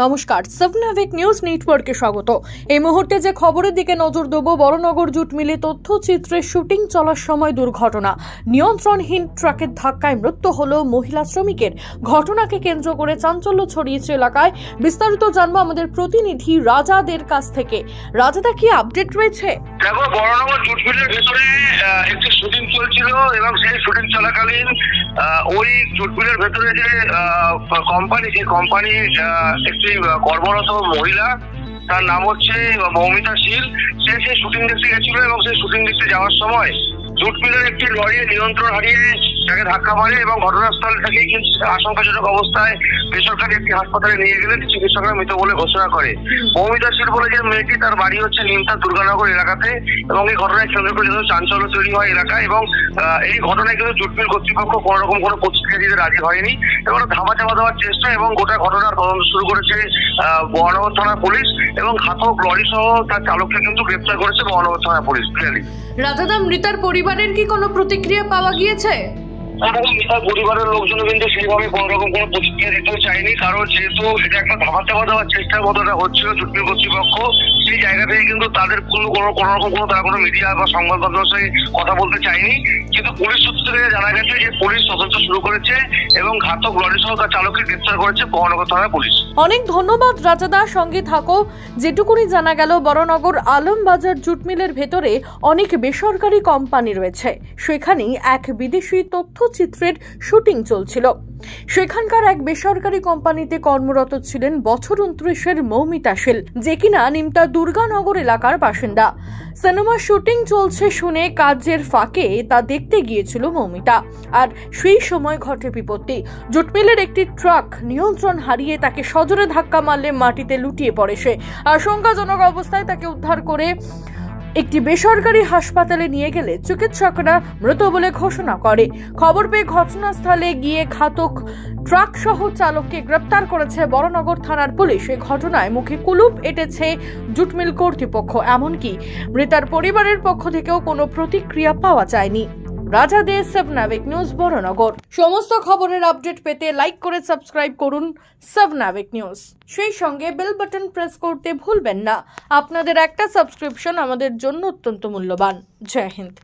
নমস্কার, সাবনাভিক নিউজ নেটওয়ার্কে স্বাগত। এই মুহূর্তে যে খবরের দিকে নজর দেব, বড়নগর জুট মিলে তথ্যচিত্রের শুটিং চলার সময় দুর্ঘটনা। নিয়ন্ত্রণহীন ট্রাকের ধাক্কায় মৃত্যু হলো মহিলা শ্রমিকের। ঘটনাকে কেন্দ্র করে চাঞ্চল্য ছড়িয়েছে এলাকায়। বিস্তারিত জানবো আমাদের প্রতিনিধি রাজাদের কাছ থেকে। রাজাদা, কি আপডেট রয়েছে? দেখো, বড়নগর জুট মিলের ভেতরে একটি শুটিং চলছিল এবং সেই শুটিং চলাকালীন ওই জুট মিলের ভেতরে যে কোম্পানি, সেই কোম্পানির একটি কর্মরত মহিলা, তার নাম হচ্ছে মৌমিতা শীল। সে সেই শুটিং দেখতে গেছিল এবং সেই শুটিং দেখতে যাওয়ার সময় জুট মিলের একটি লরি নিয়ন্ত্রণ হারিয়ে তাকে ধাক্কা মারে এবং ঘটনাস্থল থেকে কিন্তু আশঙ্কাজনক অবস্থায় বেসরকারি একটি হাসপাতালে নিয়ে গেলে চিকিৎসকরা মৃত বলে ঘোষণা করে। মৌমিতা শীল বলে যে মেয়েটি, তার বাড়ি হচ্ছে নিমতা দুর্গানগর এলাকাতে এবং এই ঘটনায় কেন্দ্র করে চাঞ্চল্য তৈরি হয় এলাকায়। এবং এই ঘটনায় কিন্তু জুট মিল কর্তৃপক্ষ কোনো রকম কোনো প্রতিক্রিয়া দিতে রাজি হয়নি এবং ধামা চাপা দেওয়ার চেষ্টা এবং গোটা ঘটনার তদন্ত শুরু করেছে বড়নগর থানা পুলিশ এবং ঘাতক লরি সহ তার চালককে কিন্তু গ্রেপ্তার করেছে বড়নগর থানা পুলিশ। রাজাদা, মৃতার পরিবারের কি কোনো প্রতিক্রিয়া পাওয়া গিয়েছে? মৃতার পরিবারের লোকজন কিন্তু সেইভাবে কোন রকম কোনো প্রতিক্রিয়া দিতেও চায়নি, কারণ যেহেতু এটা একটা ধামা চাপা দেওয়ার চেষ্টার মতো হচ্ছিল জুট মিল কর্তৃপক্ষ, সেই জায়গা থেকে কিন্তু তাদের কোনো রকম তারা কোনো মিডিয়া বা সংবাদ মাধ্যমের সঙ্গে কথা বলতে চায়নি। কিন্তু পুলিশ সূত্র থেকে জানা গেছে যে পুলিশ তদন্ত শুরু করেছে এবং ঘাতক লরি সহ তার চালককে গ্রেপ্তার করেছে বড়নগর থানা পুলিশ। অনেক ধন্যবাদ রাজাদা, সঙ্গে থাকো। যেটুকুনি জানা গেল, বড়নগর আলমবাজার জুট মিলের ভেতরে অনেক বেসরকারি কোম্পানি রয়েছে। সেখানেই এক বিদেশি তথ্যচিত্রের শুটিং চলছিল। সেখানকার এক বেসরকারি কোম্পানিতে কর্মরত ছিলেন বছর 29-এর মৌমিতা শীল, যে কিনা নিমতা দুর্গানগর এলাকার বাসিন্দা। সিনেমা শুটিং চলছে শুনে কাজের ফাঁকে তা দেখতে গিয়েছিল মৌমিতা, আর সেই সময় ঘটে বিপত্তি। জুট মিলের একটি ট্রাক নিয়ন্ত্রণ হারিয়ে তাকে সজোরে ধাক্কা মারলে মাটিতে লুটিয়ে পড়ে সে। আশঙ্কাজনক অবস্থায় তাকে উদ্ধার করে একটি বেসরকারি হাসপাতালে নিয়ে গেলে চিকিৎসকরা মৃত বলে ঘোষণা করে। খবর পেয়ে ঘটনাস্থলে গিয়ে ঘাতক ট্রাক সহ চালককে গ্রেপ্তার করেছে বড়নগর থানার পুলিশ। এই ঘটনায় মুখে কুলুপ এঁটেছে জুট মিল কর্তৃপক্ষ। এমনকি মৃতার পরিবারের পক্ষ থেকেও কোনো প্রতিক্রিয়া পাওয়া যায়নি। রাজাদের সাবনাভিক নিউজ বড়নগর। সমস্ত খবরের আপডেট পেতে লাইক করে সাবস্ক্রাইব করুন সাবনাভিক নিউজ। সেই সঙ্গে বেল বাটন প্রেস করতে ভুলবেন না। আপনাদের একটা সাবস্ক্রিপশন আমাদের জন্য অত্যন্ত মূল্যবান। জয় হিন্দ।